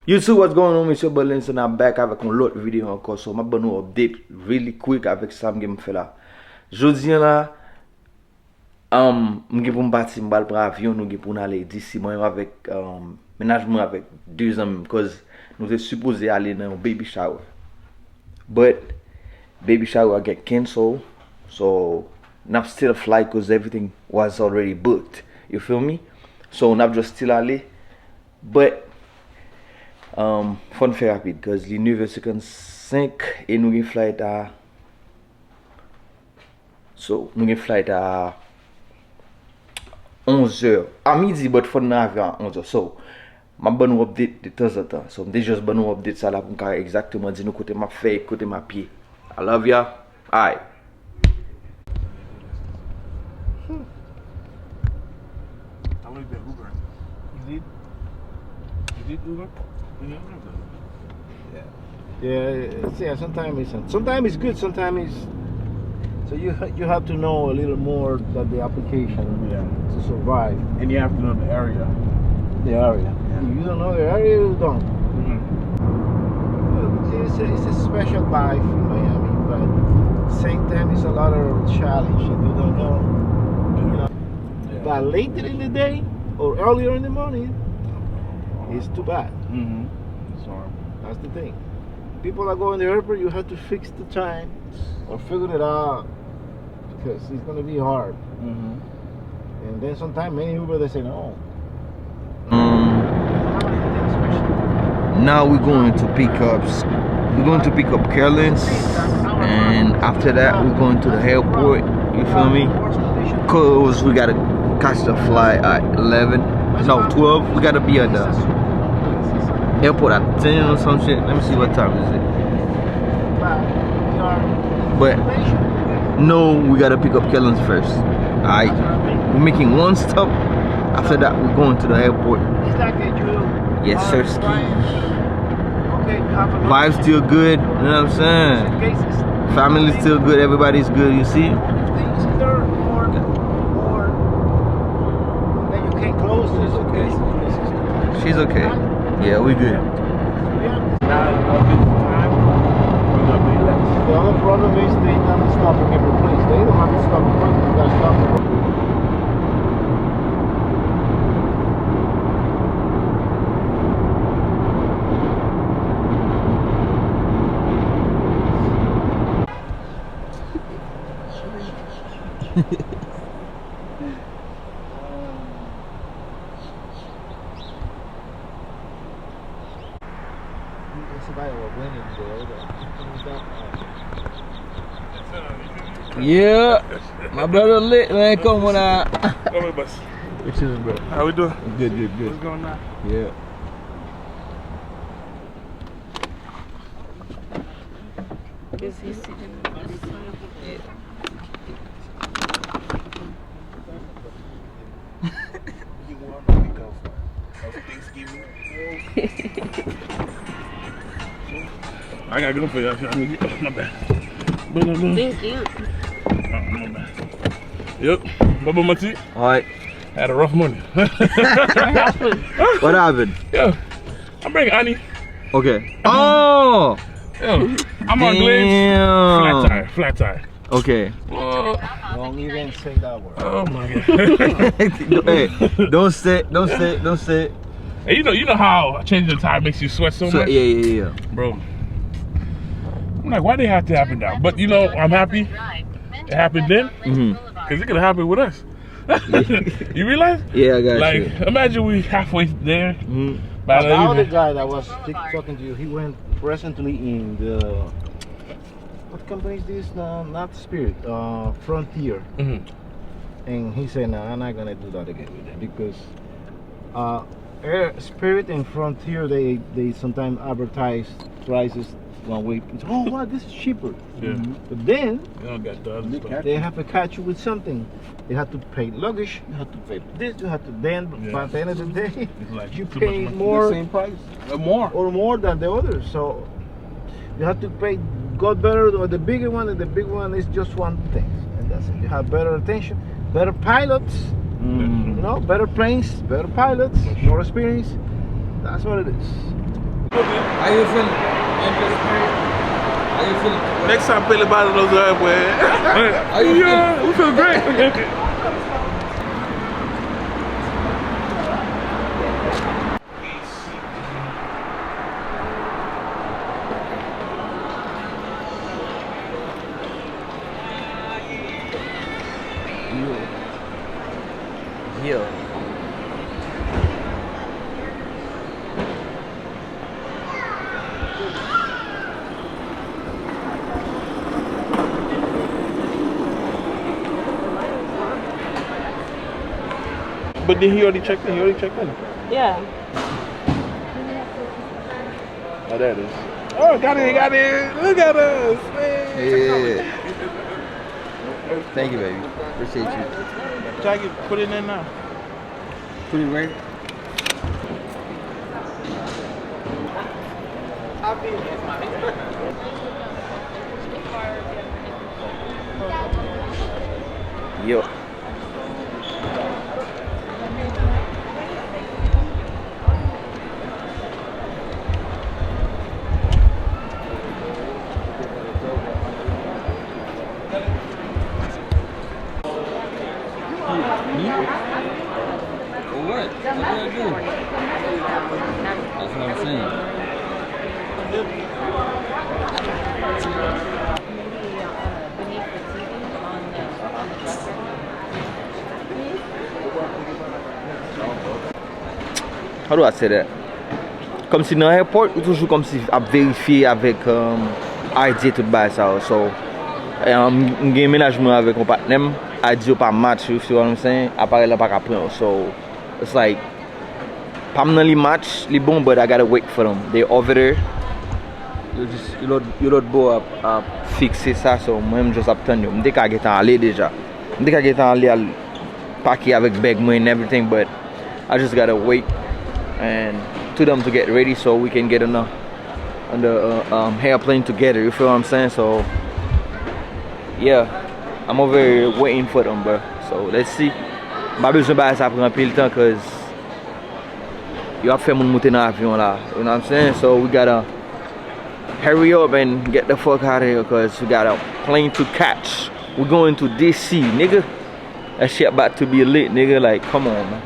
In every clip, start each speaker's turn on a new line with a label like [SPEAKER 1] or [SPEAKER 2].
[SPEAKER 1] You see what's going on, Monsieur Berlin, and I'm back avec un autre vidéo encore. So, je vais vous update really quick avec ça que je fais là. Jeudi là, je vais vous partir pour avion, nous pour aller d'ici moi avec ménagement avec deux amis parce nous étions supposés aller dans un baby shower. But baby shower get cancelled, so not still fly because everything was already booked. You feel me? So not just still aller, but fun fait rapide because les 9h55 et nous avons flight à flight à 11h à midi, but fun arriver à 11h. So ma bonne update de temps en temps. So je juste bonne update ça là pour exactement dire nous côté ma fait côté ma pied. I love ya. Alright.
[SPEAKER 2] I like that Uber. You did Uber?
[SPEAKER 3] Yeah. Sometimes it's good. Sometimes it's so you have to know a little more than the application to survive.
[SPEAKER 2] And you have to know the area.
[SPEAKER 3] The area.
[SPEAKER 2] Yeah.
[SPEAKER 3] If you don't know the area, you don't. It's a special life in Miami, but at the same time it's a lot of challenge if you don't know.
[SPEAKER 2] Yeah.
[SPEAKER 3] But later in the day or earlier in the morning, it's too bad.
[SPEAKER 2] Sorry.
[SPEAKER 3] That's the thing. People that go in the airport, you have to fix the time or figure it out because it's going to be hard. And then sometimes many Uber they say no.
[SPEAKER 1] Now we're going to pick up Carolyn's, and after that we're going to the airport. You feel me? Cause we gotta catch the flight at 12. We gotta be at the airport at 10 or some shit. Let me see what time is it. But no, we gotta pick up Carolyn's first. Alright, we're making one stop. After that, we're going to the airport. Yes, sir. Vibes still good. You know what I'm saying? Family's still good. Everybody's good. You see? She's okay. Yeah, we good.
[SPEAKER 3] The other problem is they don't stop in every place. They don't have to stop in front. They gotta stop.
[SPEAKER 1] Yeah, my brother lit, man. Come on out.
[SPEAKER 2] Come here, boss.
[SPEAKER 1] What you, bro?
[SPEAKER 2] How we doing?
[SPEAKER 1] Good.
[SPEAKER 2] What's going on?
[SPEAKER 1] Yeah.
[SPEAKER 4] Is he sitting?
[SPEAKER 1] Yeah.
[SPEAKER 2] You want to pick up Thanksgiving? I gotta go for you. My bad.
[SPEAKER 4] Thank you.
[SPEAKER 2] My bad. Yep. Bubba Mati.
[SPEAKER 1] Alright.
[SPEAKER 2] Had a rough morning.
[SPEAKER 1] What happened?
[SPEAKER 2] Yeah. I'm bringing Annie.
[SPEAKER 1] Okay. Oh!
[SPEAKER 2] Yeah. I'm on Glades. Flat tire.
[SPEAKER 1] Okay.
[SPEAKER 3] Don't even say that word.
[SPEAKER 2] Oh my god.
[SPEAKER 1] Hey, don't say.
[SPEAKER 2] Hey, you know how changing the tire makes you sweat so much?
[SPEAKER 1] Yeah.
[SPEAKER 2] Bro. I'm like, why they have to happen now? But you know, I'm happy it happened then. Because it could have happened with us. You realize?
[SPEAKER 1] Yeah, I got
[SPEAKER 2] like,
[SPEAKER 1] you.
[SPEAKER 2] Imagine we halfway there.
[SPEAKER 3] But the other guy that was talking to you, he went presently in the, what company is this? No, not Spirit, Frontier. And he said, no, I'm not gonna do that again with them because Spirit and Frontier, they sometimes advertise prices one way. Oh, wow, this is cheaper.
[SPEAKER 2] Yeah.
[SPEAKER 3] But then
[SPEAKER 2] They don't got the other stuff.
[SPEAKER 3] they have to catch you with something. They have to pay luggage. You have to pay this. You have to then. By the end of the day,
[SPEAKER 2] It's like
[SPEAKER 3] you
[SPEAKER 2] too
[SPEAKER 3] pay
[SPEAKER 2] much money.
[SPEAKER 3] more
[SPEAKER 2] The same price or more
[SPEAKER 3] than the others. So you have to pay. Got better or the bigger one, and the big one is just one thing, and that's it. You have better attention, better pilots. You know, better planes, better pilots, more experience. That's what it is.
[SPEAKER 5] How you feel? How you feel?
[SPEAKER 2] Next time, pay the bottle of those boy.
[SPEAKER 5] How you feel?
[SPEAKER 2] Yeah, we feel great.
[SPEAKER 1] Yeah.
[SPEAKER 2] But then he already checked in.
[SPEAKER 4] Yeah.
[SPEAKER 2] Oh, there it is. Oh, got it. Look at us, man.
[SPEAKER 5] Yeah. Thank you, baby. Appreciate you.
[SPEAKER 2] Jackie, put it in there now.
[SPEAKER 5] Put it right.
[SPEAKER 1] Yo.
[SPEAKER 5] For what? What did I do? That's what I'm saying.
[SPEAKER 1] How do I say that? Comme si dans l'aéroport, ou toujours comme si à vérifier avec ID tout bas ça. So, j'ai ménagement avec mon partenaire, ID pas match, you see what I'm saying? Appareil là pas qu'à prendre. So, it's like, pas dans les match, les bons, but I gotta wait for them. They over there. You lot beau à fixer ça, so moi-même juste attendre. Je suis qu'à aller déjà. Je suis qu'à aller à paquer avec bag moi and everything, but I just gotta wait and to them to get ready so we can get on the airplane together. You feel what I'm saying? So yeah, I'm over here waiting for them, bro. So let's see. Pas besoin de ça prend un peu de temps cause you have fait mon monter dans l'avion là. You know what I'm saying? So we gotta hurry up and get the fuck out of here cause we got a plane to catch. We're going to DC, nigga. That shit about to be lit, nigga. Like, come on, man.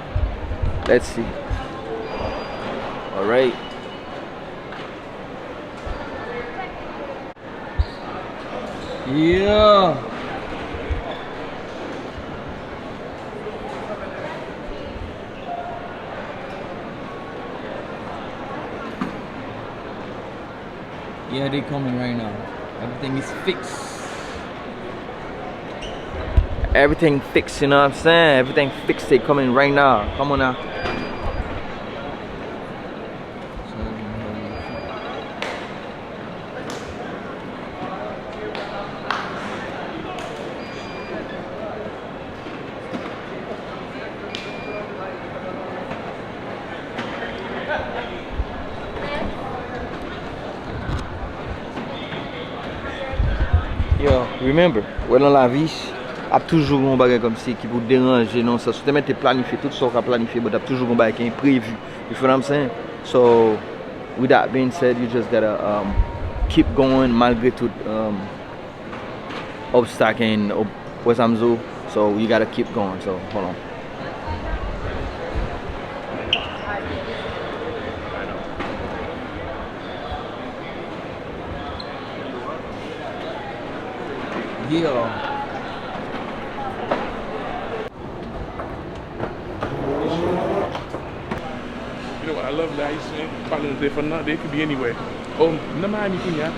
[SPEAKER 1] Let's see. Alright.
[SPEAKER 5] Yeah. Yeah, they coming right now. Everything is fixed.
[SPEAKER 1] Everything fixed, you know what I'm saying? Everything fixed, they coming right now. Come on now. Yo, remember, ouais dans la vie, a toujours un bagage comme ça qui vous déranger, non ça. Si tu mets planifié tout ça qu'a planifié, but a toujours un bagage qui est imprévu. You feel what I'm saying? So, with that being said, you just gotta keep going malgré tout obstacle and what I'm doing. So you gotta keep going. So hold on.
[SPEAKER 5] Yeah.
[SPEAKER 2] You know what? I love that. You see, probably they for not. They could be anywhere. Oh, no Miami, yeah.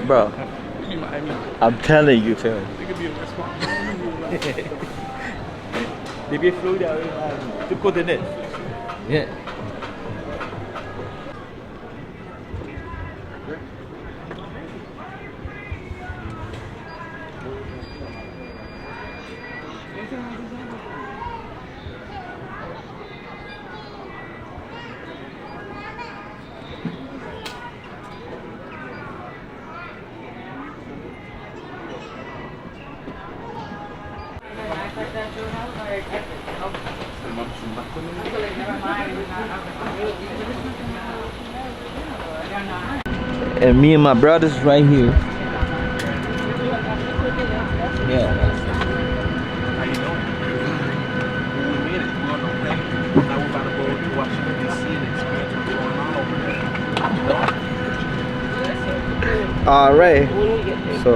[SPEAKER 1] Bro,
[SPEAKER 2] It could be Miami.
[SPEAKER 1] I'm telling you, fam.
[SPEAKER 2] They could be in West Palm.
[SPEAKER 1] Depuis Florida, tout côté net.
[SPEAKER 5] Yeah.
[SPEAKER 1] And me and my brothers right here. Yeah.
[SPEAKER 2] How you doing? We made it. We're on the plane. Now we're about to go to Washington, D.C. and experience what's going on over there.
[SPEAKER 1] All right.
[SPEAKER 4] When we get there.
[SPEAKER 1] So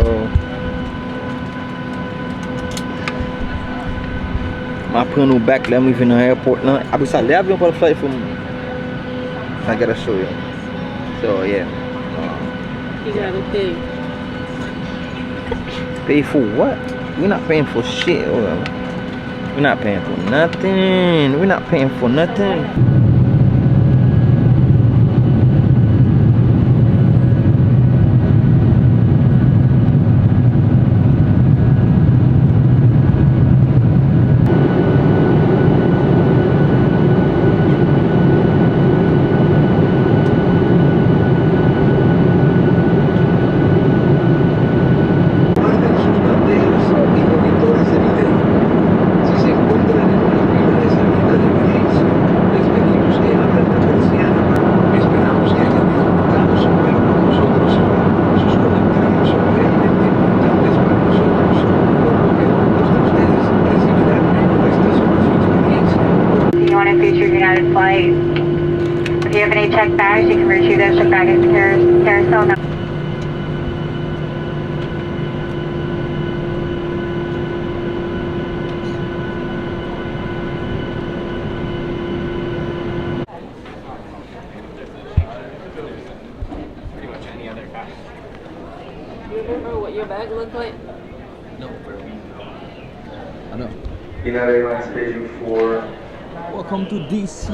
[SPEAKER 1] my plane back. Let me in the airport. Now, I was at the avion for the flight from. I gotta show you. So yeah.
[SPEAKER 4] You gotta pay.
[SPEAKER 1] Pay for what? We're not paying for shit. We're not paying for nothing. We're not paying for nothing.
[SPEAKER 6] If you have any checked bags, you can retrieve those checked bags to carousel.
[SPEAKER 4] You remember what your bag looked like?
[SPEAKER 5] No. I know.
[SPEAKER 7] United Airlines scheduled for
[SPEAKER 5] Welcome to DC.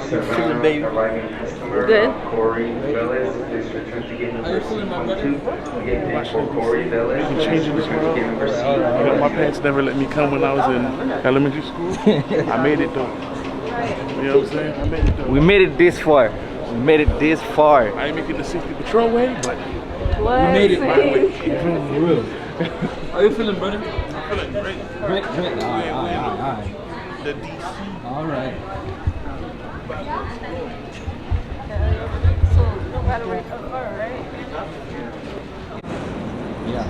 [SPEAKER 7] Savannah,
[SPEAKER 5] baby?
[SPEAKER 7] arriving customer
[SPEAKER 4] Good.
[SPEAKER 7] Corey Velez. Please return to gate number
[SPEAKER 5] How you feeling, my brother?
[SPEAKER 7] C12. Get paid for Corey Velez.
[SPEAKER 2] You changing this world?
[SPEAKER 7] Gate number
[SPEAKER 2] You know, my
[SPEAKER 7] C12.
[SPEAKER 2] parents never let me come when I was in elementary school. I made it though. You know what I'm saying? I made it though.
[SPEAKER 1] We made it this far. We made it this far.
[SPEAKER 2] I ain't making the 60 patrol way, but
[SPEAKER 4] What?
[SPEAKER 5] We made it my
[SPEAKER 4] See?
[SPEAKER 5] way. For real. How you feeling, brother?
[SPEAKER 2] I'm feeling great.
[SPEAKER 5] Great. Alright.
[SPEAKER 2] The DC.
[SPEAKER 5] Alright.
[SPEAKER 4] So, no matter where you come from, right?
[SPEAKER 5] Yeah.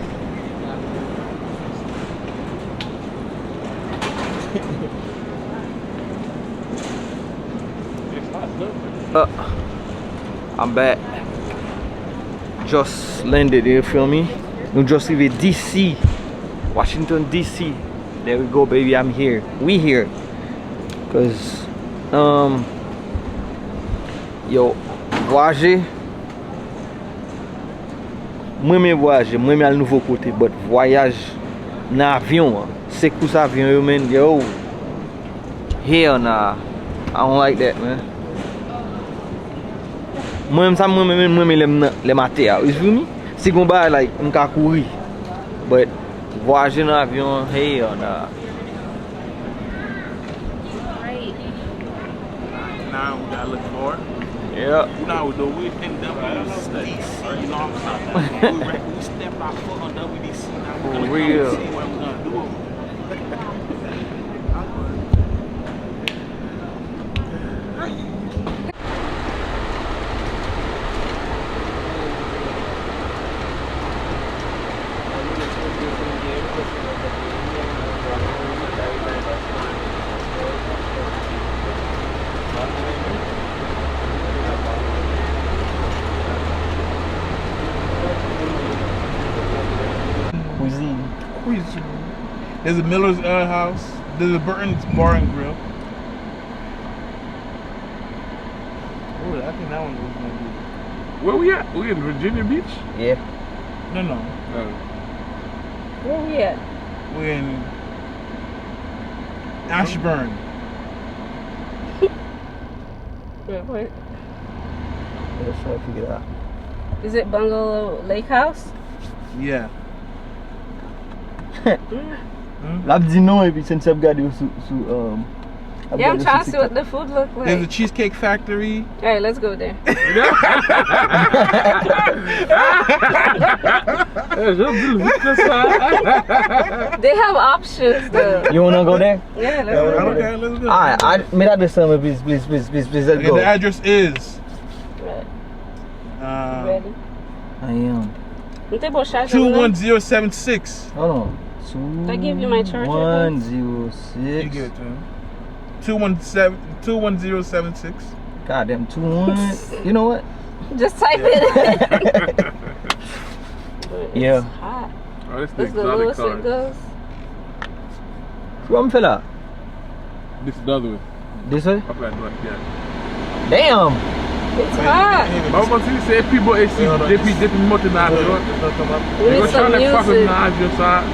[SPEAKER 1] I'm back. Just landed, you feel me? We just leave DC. Washington DC. There we go, baby. I'm here. We here. Cause yo, voyager. Moi voyager, moi al nouveau côté, but voyage na avion. C'est course avion yo man, yo. Hell nah. I don't like that, man. Moi-même les mater, you feel me? Si gon ba like m'ka kouri. But voyager dans avion, hell nah.
[SPEAKER 2] Now we gotta look for.
[SPEAKER 1] Yeah.
[SPEAKER 2] You know how we do. We in WDC. You know what I'm saying? We step our foot on WDC. Now we're gonna
[SPEAKER 1] For real.
[SPEAKER 2] see what we're gonna do.
[SPEAKER 1] Cuisine.
[SPEAKER 2] There's a Miller's house. There's a Burton's Bar and Grill.
[SPEAKER 3] Oh, I think that one was gonna be.
[SPEAKER 2] Where we at? We in Virginia Beach?
[SPEAKER 1] Yeah.
[SPEAKER 3] No.
[SPEAKER 4] Where we at?
[SPEAKER 3] We're in Ashburn.
[SPEAKER 4] Where?
[SPEAKER 1] Let's try to figure it out.
[SPEAKER 4] Is it Bungalow Lake House?
[SPEAKER 3] Yeah.
[SPEAKER 1] L'a dit non et puis c'est une regardé sous
[SPEAKER 4] Yeah, I'm trying to see what the food look
[SPEAKER 3] There's a
[SPEAKER 4] like.
[SPEAKER 3] Cheesecake Factory.
[SPEAKER 4] Alright, let's go there. They have options though.
[SPEAKER 1] You wanna go there?
[SPEAKER 4] Yeah, let's go.
[SPEAKER 3] Okay, let's go.
[SPEAKER 1] Alright, me that the summer, please, let's
[SPEAKER 3] And
[SPEAKER 1] go.
[SPEAKER 3] the address is
[SPEAKER 4] Right. Ready?
[SPEAKER 1] I am.
[SPEAKER 4] Não tem bochagem,
[SPEAKER 2] 21076.
[SPEAKER 1] Hold on.
[SPEAKER 4] I give you my charger,
[SPEAKER 1] 2106.
[SPEAKER 2] You give it to him. 21076.
[SPEAKER 1] Goddamn 21. You know what?
[SPEAKER 4] Just type it.
[SPEAKER 1] Yeah.
[SPEAKER 4] It's hot.
[SPEAKER 2] Oh, this is the
[SPEAKER 4] This is the
[SPEAKER 2] exotic
[SPEAKER 4] lowest it
[SPEAKER 2] card.
[SPEAKER 4] goes.
[SPEAKER 1] What fella?
[SPEAKER 2] This is the other one.
[SPEAKER 1] This way?
[SPEAKER 2] Up that one, yeah.
[SPEAKER 1] Damn.
[SPEAKER 4] It's hot.
[SPEAKER 2] Mas você se people esse depuis muito na avião.
[SPEAKER 4] We
[SPEAKER 2] Eu
[SPEAKER 4] need
[SPEAKER 2] vou
[SPEAKER 4] some
[SPEAKER 2] trying to fuck with
[SPEAKER 4] music.
[SPEAKER 2] na avião, sabe?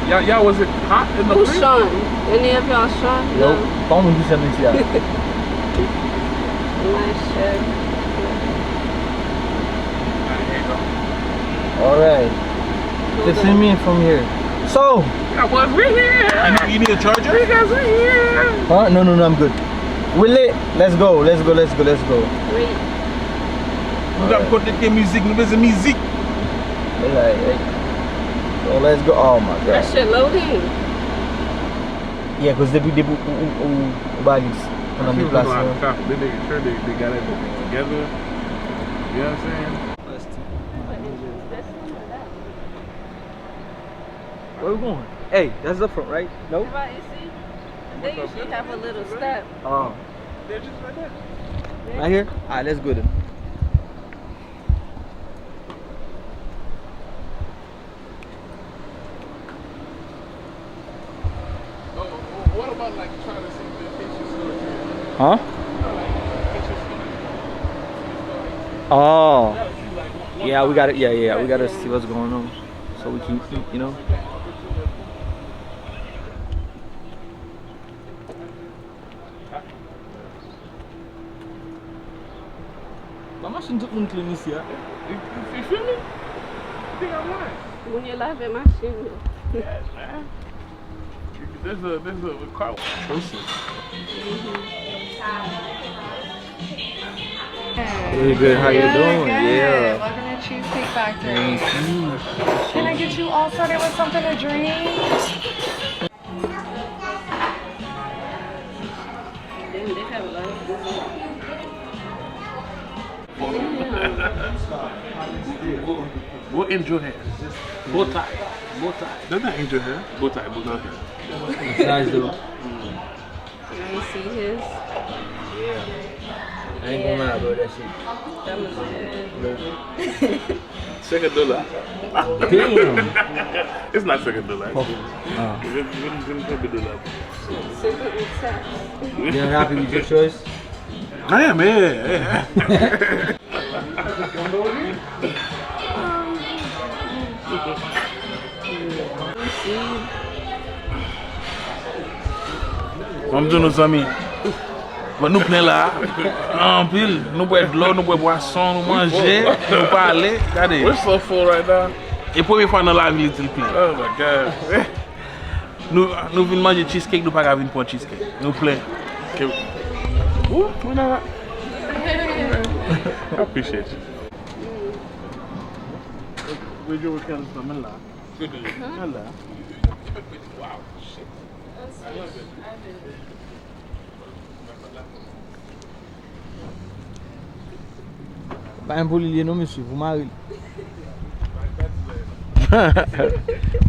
[SPEAKER 2] Yeah, was it hot in the
[SPEAKER 4] Who's
[SPEAKER 2] plane?
[SPEAKER 4] Sean? Any of y'all Sean?
[SPEAKER 1] Nope. Vamos do chão desse lado.
[SPEAKER 4] Nice shirt.
[SPEAKER 1] Alright. Just send me from here. So.
[SPEAKER 2] Yeah, boys, we here.
[SPEAKER 3] You need a charger?
[SPEAKER 2] You guys are here.
[SPEAKER 1] Huh? No, I'm good. Willie, let's go.
[SPEAKER 4] Wait.
[SPEAKER 2] Nous avons connecté musique, nous faisons musique.
[SPEAKER 1] Alright. So let's go. Oh my
[SPEAKER 4] That
[SPEAKER 1] god.
[SPEAKER 4] shit loading.
[SPEAKER 1] Yeah, because they baggage. On a new place.
[SPEAKER 2] They making sure they got everything together. You know what I'm saying?
[SPEAKER 1] Where we going? Hey, that's the front, right? No?
[SPEAKER 4] Right, you see? They usually have a little step.
[SPEAKER 1] Oh.
[SPEAKER 2] They're just right there.
[SPEAKER 1] Right here? Alright, let's go then.
[SPEAKER 2] What about like trying to see the pictures?
[SPEAKER 1] Huh? Oh. Yeah, we got it. Yeah. We gotta see what's going on, so we can, you know. My machine took one clean this year.
[SPEAKER 2] You feel me? I think I'm lying.
[SPEAKER 4] When you love it, machine.
[SPEAKER 2] Yes, man. There's a car.
[SPEAKER 1] Really good. How you doing? Yeah.
[SPEAKER 8] Welcome to Cheesecake Factory.
[SPEAKER 1] Thank you.
[SPEAKER 8] Can I get you all started with something to drink?
[SPEAKER 4] They have a lot of
[SPEAKER 2] What angel hair? Bow tie. That's not angel hair. Bow tie.
[SPEAKER 1] Nice though.
[SPEAKER 4] You see his?
[SPEAKER 1] I ain't gonna lie, bro. That shit.
[SPEAKER 4] That was
[SPEAKER 2] $2.
[SPEAKER 1] Damn.
[SPEAKER 2] It's not $2.
[SPEAKER 1] Oh. You're happy with your choice?
[SPEAKER 2] I am, yeah. Vamos dizer nos amis. Mas nous prenons là, en pile, nous boire de l'eau, nous boire boisson, nous manger, nous parler. Regardez. We're so full right now. Et première fois dans la vie, il plein. Oh my God. Nous venons manger cheesecake, nous pas venir pour cheesecake. Nous plein. Ouh, on a. I appreciate you. Where'd you work out from là? Good. Là. Wow, shit.
[SPEAKER 1] Pas un polier, non, monsieur, vous mariez.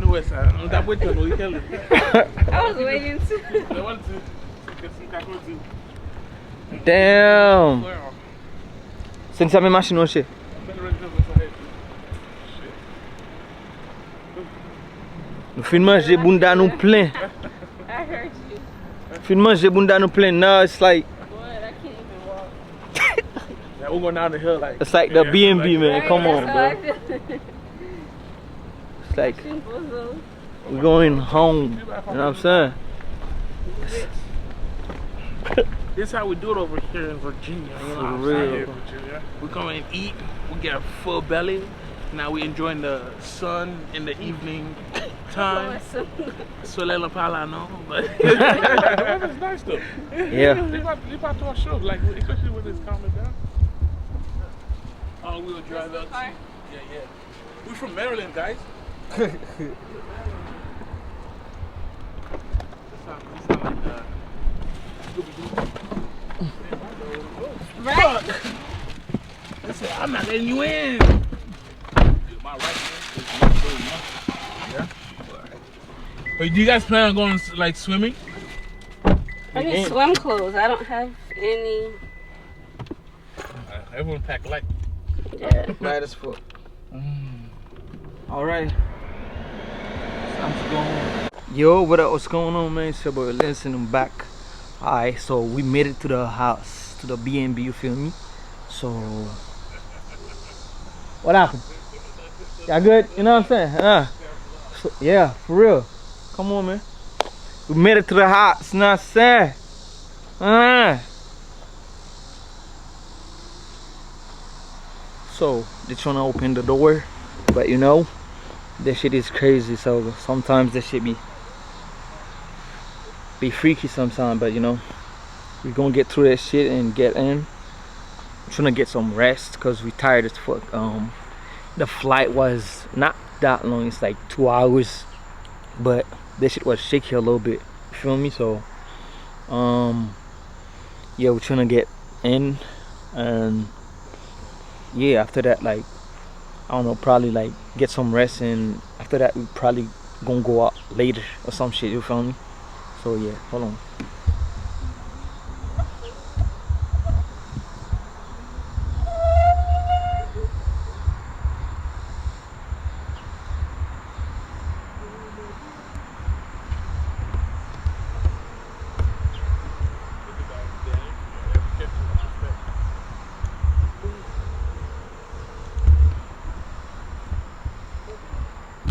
[SPEAKER 2] Nous, ça, on t'a pris ton week-end.
[SPEAKER 4] I was waiting to.
[SPEAKER 2] I want to get some cacahuètes.
[SPEAKER 1] Damn. C'est une seule machine aussi. Nous finissons manger bunda nous plein.
[SPEAKER 4] I heard you.
[SPEAKER 1] Finissons manger bunda nous plein. Now it's like
[SPEAKER 4] Boy, I can't even walk.
[SPEAKER 2] Yeah, we're going down the hill like.
[SPEAKER 1] it's like the B&B, man. Come on,
[SPEAKER 4] That's how I
[SPEAKER 1] bro.
[SPEAKER 4] feel.
[SPEAKER 1] It's like
[SPEAKER 4] Bozo.
[SPEAKER 1] we're going home. You know what I'm saying?
[SPEAKER 2] This is how we do it over here in Virginia. You know,
[SPEAKER 1] For
[SPEAKER 2] outside
[SPEAKER 1] real.
[SPEAKER 2] here in Virginia. We come and eat. We get a full belly. Now we enjoying the sun in the evening time. Soleil la pala, no, but the weather's nice though.
[SPEAKER 1] Yeah.
[SPEAKER 2] Leave out to our shows, like especially when it's calming down. Oh, we'll drive out. Yeah. We're from Maryland, guys. This sound like Scooby-Doo.
[SPEAKER 4] Right?
[SPEAKER 2] I said, I'm not letting you in. My right hand is not good enough. Yeah. Wait, do you guys plan on going like swimming?
[SPEAKER 4] I need swim clothes. I don't have any.
[SPEAKER 2] Everyone pack light.
[SPEAKER 4] Yeah.
[SPEAKER 1] Light as fuck. Alright. Time to go home. Yo, what up? What's going on, man? It's your boy Listen, I'm back. Alright, so we made it to the house, to the B&B, you feel me? So, what happened? Y'all good? You know what I'm saying? So, yeah, for real. Come on, man. We made it to the house, you know what I'm saying? So, they're trying to open the door, but you know, that shit is crazy, so sometimes that shit be freaky sometimes, but you know, we're gonna get through that shit and get in. I'm trying to get some rest because we tired as fuck. The flight was not that long, it's like 2 hours, but that shit was shaky a little bit, you feel me? So yeah, we're trying to get in, and yeah, after that, like, I don't know, probably like get some rest, and after that we probably gonna go out later or some shit, you feel me? So yeah, hold on.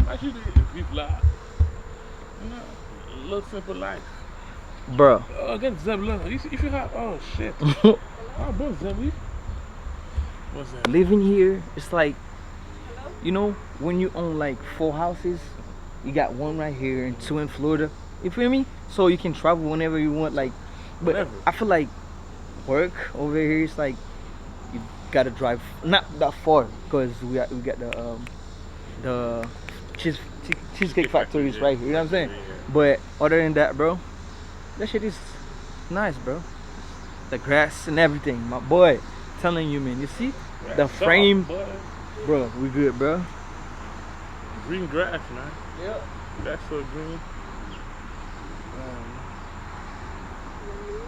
[SPEAKER 2] Actually, vive la, you know, live simple life.
[SPEAKER 1] Bro.
[SPEAKER 2] Oh, get Zeb, look. If you have, oh shit. Oh, bro, Zeb, what's that?
[SPEAKER 1] Living here, it's like, you know, when you own like 4 houses, you got 1 right here and 2 in Florida, you feel me? So you can travel whenever you want, like, but
[SPEAKER 2] Whatever.
[SPEAKER 1] I feel like work over here is like, you gotta drive not that far, because we got the cheesecake factory is right here, you know what I'm saying? But other than that, bro, that shit is nice, bro. The grass and everything, my boy. Telling you, man. You see the frame, bro. We good, bro.
[SPEAKER 2] Green grass, man.
[SPEAKER 1] Yep.
[SPEAKER 2] That's so green.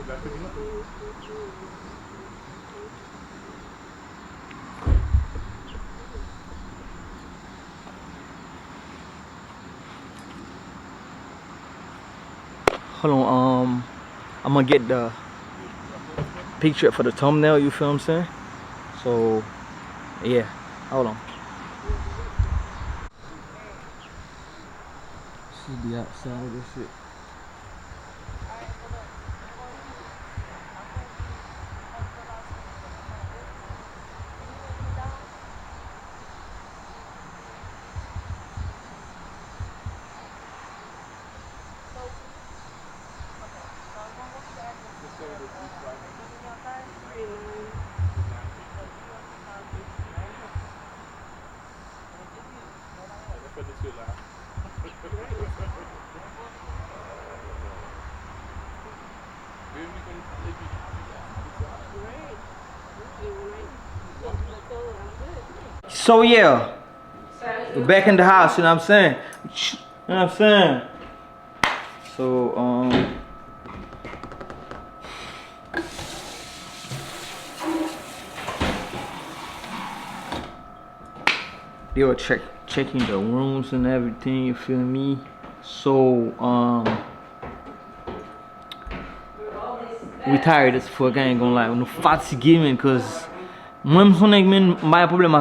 [SPEAKER 2] That's enough.
[SPEAKER 1] Hold on, I'm gonna get the picture for the thumbnail, you feel what I'm saying? So yeah, hold on. Should be outside of this shit. So yeah, we're back in the house, you know what I'm saying? You know what I'm saying? So they were checking the rooms and everything, you feel me? So we tired as fuck, I ain't gonna lie, nous fatigués, man, cause moi je suis un problème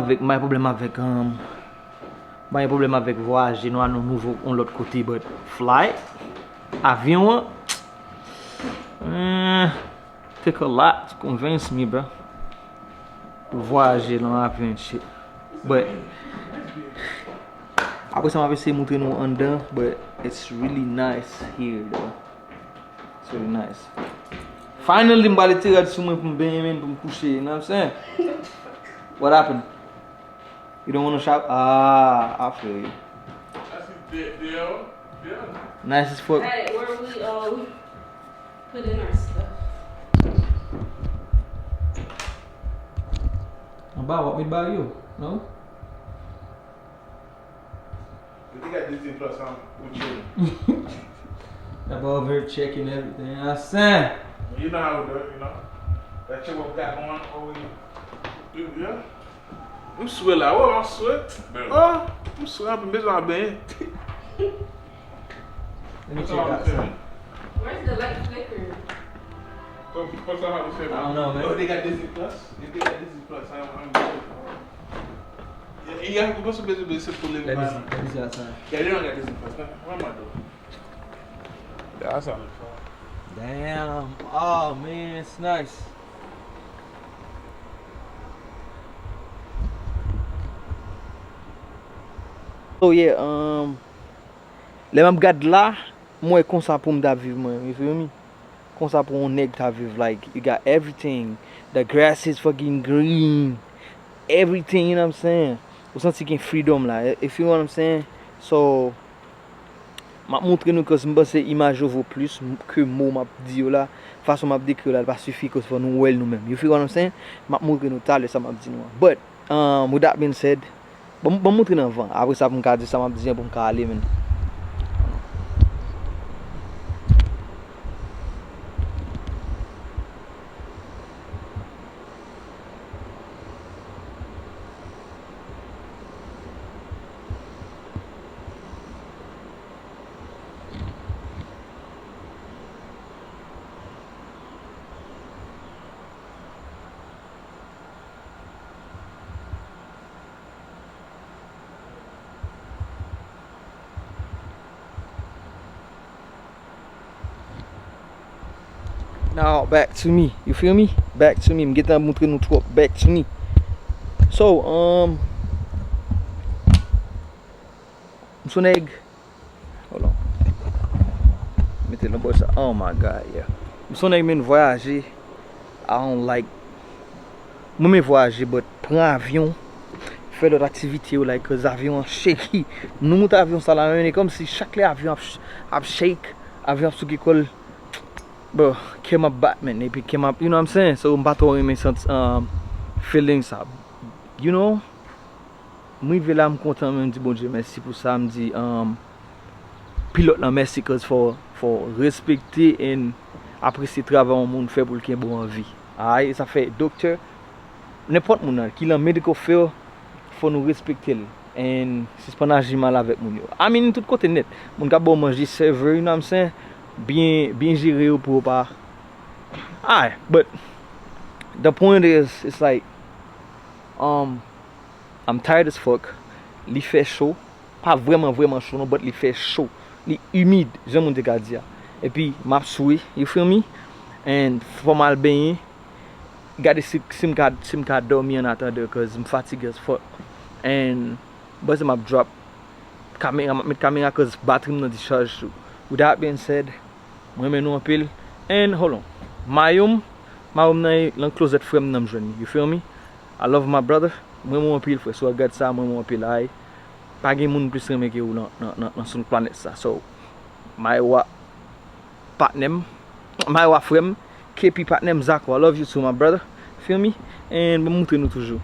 [SPEAKER 1] avec voyager, nous allons nouveau on l'autre côté, but flight, avion, take a lot to convince me, bro. Voyager dans l'avion shit. But après ça m'a essayé de montrer nous en dedans, but it's really nice here though. It's really nice. Finally, I'm about to tell you something from coucher, you know what I'm saying? What happened? You don't want to shop? Ah, I feel you. Nice as fuck.
[SPEAKER 4] Right, where we put in our stuff.
[SPEAKER 5] Bawa me buy you, no?
[SPEAKER 2] You think I Disney Plus, with you?
[SPEAKER 5] I'm over here checking everything. I said.
[SPEAKER 2] You know how we do it, you know? That shit what we got going over here. Yeah. I'm sweat like, what am I sweat? Oh, I'm sweating, bitch, I've been.
[SPEAKER 5] Let me check out something.
[SPEAKER 4] Where's the light flicker?
[SPEAKER 2] So, what's up, how to say
[SPEAKER 5] I don't know, man.
[SPEAKER 2] Oh, they got Disney Plus? If they got Disney Plus, I'm good. Yeah, you have to go to business for living.
[SPEAKER 5] Let me see outside.
[SPEAKER 2] Yeah, they don't got Disney Plus. What am I doing? Yeah, that's all.
[SPEAKER 5] Damn. Oh, man, it's nice.
[SPEAKER 1] So yeah, le map gad la, mwen kon sa pou mda viv mwen, you feel me? Kon sa pou on neg ta viv, like, you got everything. The grass is fucking green. Everything, you know what I'm saying? Ou santi gen freedom la, you feel what I'm saying? So, map montre nou kos mba se imaj yo vo plus ke mou map di yo la. Fason map dekri yo la, pa sufi kos fwa nou wel nou men. You feel what I'm saying? Map montre nou tale sa map di nou. But, with that being said, bon montre nan van. Apre sa pou mka di sa map di pou mka ale men. Now back to me, you feel me? Back to me, m get an montre nou trop, back to me. So, msoneg, hold on. Mette nan boy sa, oh my god, yeah. Msoneg men voyaje, I don't like, mwen men voyaje, but pren avyon, fè lot aktivite yo, like, cause avyon shaky. Nou mout avyon sa la men, kom si chak le avyon ap shake, avyon ap sou ki kol, bro, came up Batman, et puis came up, you know what I'm saying? So m'bato reme sent feelings up. You know? Mwen ve la m'kontan men di bon Dieu merci pour ça, m'di pilote nan merci cause for respecter and apprécier travail an moun fait pour l ken bon vie. Aïe, ça fait docteur, n'importe moun nan, ki lan medical field, faut nous respecter l. And si pas naji mal avec moun yo. I mean, tout côté net. Moun ka bon manger serveur, you know what I'm saying? Bien géré pour pas. Alright, but the point is, it's like, I'm tired as fuck. Li fait chaud, pas vraiment chaud, non, but li fait chaud, li humide, j'aime mon dégadia. Et puis m'a soué, you feel me? And for mal baigner, gade si m'ka dormi en attendant, cause I'm fatigué as fuck. And but m'a drop camera cause battery m'nan discharge too. With that being said, mwen men nou an pil. And hold on. Mayom nan closet frame nan mjwen. You feel me? I love my brother. Mwen moun an pil fwe. So I got sa, mwen moun an pil ay. Pa gen moun plus reme ke ou nan son planet sa. So, Maywa partnem. Maywa frame. KP partnem Zako. I love you too, my brother. Feel me? And mwen moutre nou toujou.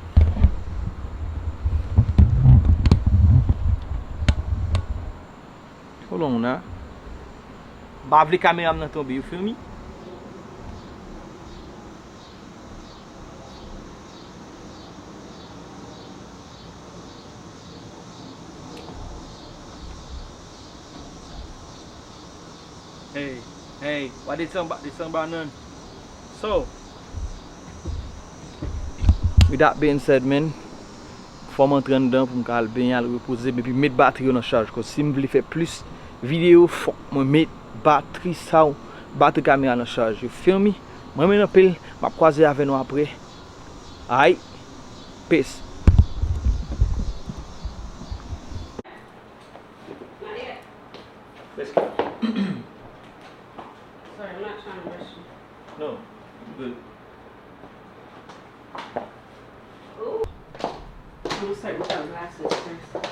[SPEAKER 1] Hold on na. Ba vle kamera m nan tombe, you feel me? Hey, what they talking about none? So, with that being said, man, faut m'entrer dedans pour me calmer, bien reposer, mais puis mettre batterie en charge. Parce que si je veux faire plus vidéo, faut me mettre batterie ça, batterie caméra en charge. You feel me? Moi, je vais croiser avec nous après. Aïe, peace. Let's go.
[SPEAKER 4] Sorry, I'm not trying to rush you.
[SPEAKER 1] No, good.
[SPEAKER 4] Ooh. I'm gonna start without glasses first.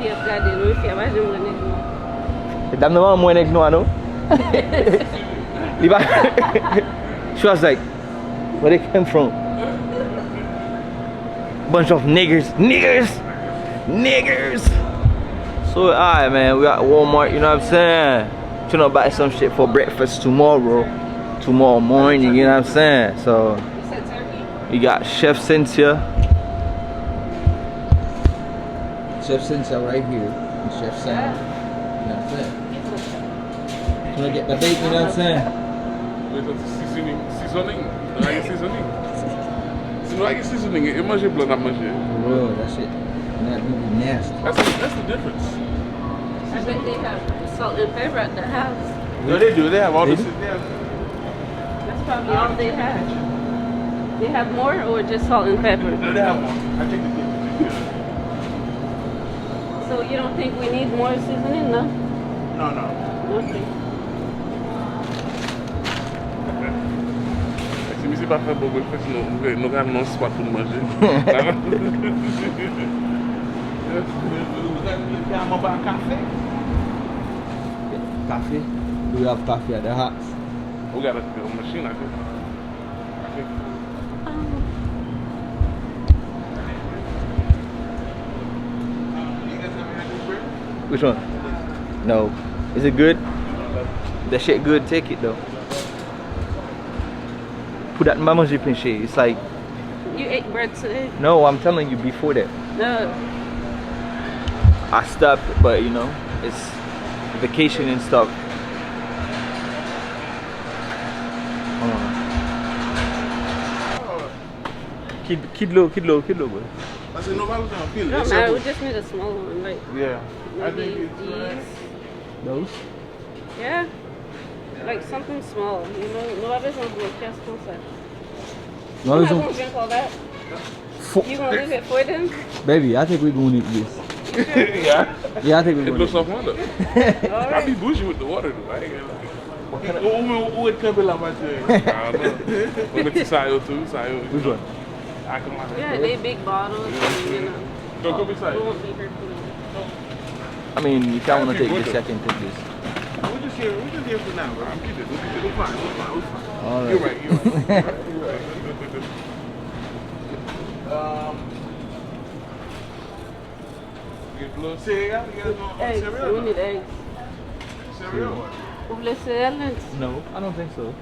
[SPEAKER 4] fi ap gade nou, fi ap aje mwen ek nou.
[SPEAKER 1] Dam naman mwen ek nou ano? She was like, where they came from? Bunch of niggers. So alright man, we at Walmart, you know what I'm saying? Trying to buy some shit for breakfast tomorrow morning, you know what I'm saying? So
[SPEAKER 4] You said turkey?
[SPEAKER 1] we got Chef Cynthia.
[SPEAKER 5] Chef Cynthia right here. And Chef Sam. You know what I'm saying? Trying to get the bacon, you know what I'm saying?
[SPEAKER 2] Seasoning. Se não é seasoning, eu manjei blanc na manjei.
[SPEAKER 5] Bro, that shit. That movie nasty.
[SPEAKER 2] That's the difference.
[SPEAKER 4] I bet they have salt and pepper at the house.
[SPEAKER 2] No, they do. They have all this.
[SPEAKER 4] That's probably all they have. They have more or just salt and pepper?
[SPEAKER 2] No, they have more. I think they do.
[SPEAKER 4] So you don't think we need more seasoning, no?
[SPEAKER 2] No.
[SPEAKER 4] Okay.
[SPEAKER 2] Se me pas faire beaucoup de choses, nous gardons un spot pour manger.
[SPEAKER 5] Coffee. We have coffee at the house.
[SPEAKER 2] We got a machine, I think.
[SPEAKER 1] Which one? No. Is it good? That shit good, take it though. Put that in my manger pinche. It's like,
[SPEAKER 4] You ate bread today?
[SPEAKER 1] no, I'm telling you before that.
[SPEAKER 4] No.
[SPEAKER 1] I stopped, but you know, it's vacation and stuff. Hold on. Kid low, boy.
[SPEAKER 2] I said, no, I was on feel
[SPEAKER 4] It don't matter, we just need a small one, like
[SPEAKER 2] Yeah. I
[SPEAKER 4] maybe
[SPEAKER 2] think it's
[SPEAKER 4] these.
[SPEAKER 1] Those?
[SPEAKER 4] Yeah. Like something small, you know? No others on the chest concert.
[SPEAKER 5] No,
[SPEAKER 4] You're
[SPEAKER 5] it's
[SPEAKER 4] not
[SPEAKER 5] on-
[SPEAKER 4] gonna drink all that? You gonna leave it for them?
[SPEAKER 5] Baby, I think we're gonna need this.
[SPEAKER 2] Yeah.
[SPEAKER 5] Yeah, I think we're
[SPEAKER 2] It
[SPEAKER 5] gonna
[SPEAKER 2] looks
[SPEAKER 5] need
[SPEAKER 2] like wonder. I
[SPEAKER 4] Alright.
[SPEAKER 2] be bougie with the water, though. I ain't gonna lie. Où est-ce qu'elle la matière? I don't know. On met du sayo too, sayo.
[SPEAKER 5] Which one?
[SPEAKER 2] I can like
[SPEAKER 4] Yeah, they big bottles, and, you know.
[SPEAKER 2] Go come inside.
[SPEAKER 4] It won't be hurtful.
[SPEAKER 1] I mean, if y'all wanna take this, I can take this.
[SPEAKER 2] We're just here for now, bro. I'm keeping it. We're fine.
[SPEAKER 5] All
[SPEAKER 2] You're right. You're right. Get a little cereal. You guys want
[SPEAKER 4] Eggs, we
[SPEAKER 2] cereal?
[SPEAKER 4] need eggs.
[SPEAKER 2] Cereal.
[SPEAKER 4] Vous voulez céréales, Lynch?
[SPEAKER 1] No, I don't think so.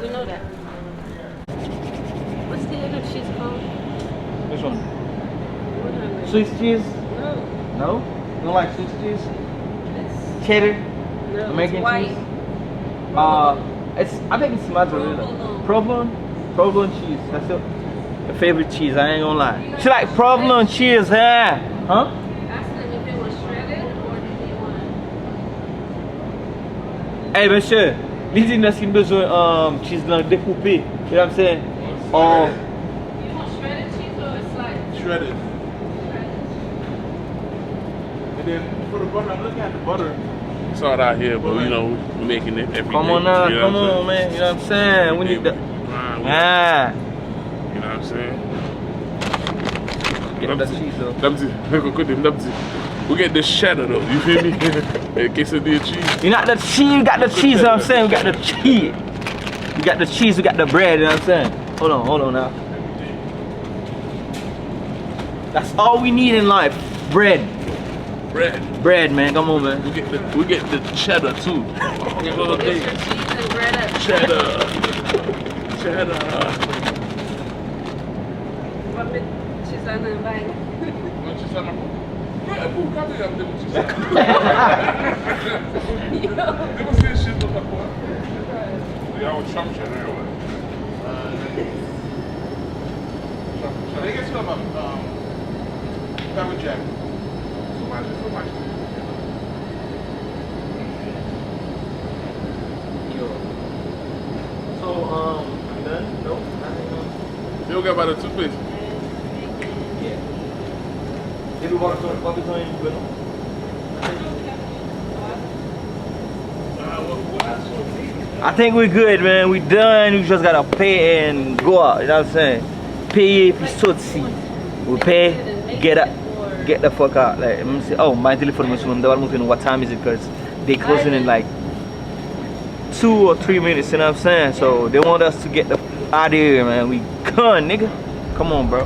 [SPEAKER 4] We know that. What's the other cheese called?
[SPEAKER 1] Which one?
[SPEAKER 4] Whatever.
[SPEAKER 1] Swiss cheese?
[SPEAKER 4] No,
[SPEAKER 1] No? You don't like Swiss cheese?
[SPEAKER 4] it's,
[SPEAKER 1] Cheddar?
[SPEAKER 4] no,
[SPEAKER 1] American
[SPEAKER 4] it's white.
[SPEAKER 1] cheese? I think it's mozzarella. Provolone cheese. That's your favorite cheese. I ain't gonna lie. She like provolone cheese, huh? Huh?
[SPEAKER 4] Ask them if it was shredded or did they want
[SPEAKER 1] Hey, monsieur, lisez nous qui besoin cheese là découpé. You know what I'm saying?
[SPEAKER 4] you want shredded cheese or it's like
[SPEAKER 2] Shredded. And then for the butter, I'm looking at the butter. It's all out here, but you know, we're making it every day.
[SPEAKER 1] Come on now,
[SPEAKER 2] You know
[SPEAKER 1] come
[SPEAKER 2] what I'm
[SPEAKER 1] on, man. You know what I'm saying? We
[SPEAKER 2] saying?
[SPEAKER 1] need the
[SPEAKER 2] Yeah, you know what I'm saying?
[SPEAKER 1] get the cheese though.
[SPEAKER 2] We get the cheddar though, you feel me? Quesadilla cheese.
[SPEAKER 1] You not the cheese, you got the cheese, you know what I'm saying? We got the cheese. We got the cheese, we got the bread, you know what I'm saying? Hold on now. That's all we need in life. Bread. Bread, man. Come on, man.
[SPEAKER 2] We get the cheddar too. Get little
[SPEAKER 4] extra
[SPEAKER 2] things.
[SPEAKER 4] cheese and bread up?
[SPEAKER 2] Cheddar.
[SPEAKER 4] What bit cheese on the bag?
[SPEAKER 2] What you said, yeah, pô, cadê a democracia? Democracia shit no tapor. Yeah, with Trump shit anyway. They get some pepper jack. So much.
[SPEAKER 1] So, done? Nope. Nothing else.
[SPEAKER 2] You don't get about the toothpaste.
[SPEAKER 1] Yeah. I think we're good, man. We done. We just gotta pay and go out. You know what I'm saying? Pay if it's tootsie. We pay, get up, get the fuck out. Like, I'm say, oh, my telephone was on. What time is it? Because they closing in like 2 or 3 minutes. You know what I'm saying? So they want us to get the out of here, man. We gone, nigga. Come on, bro.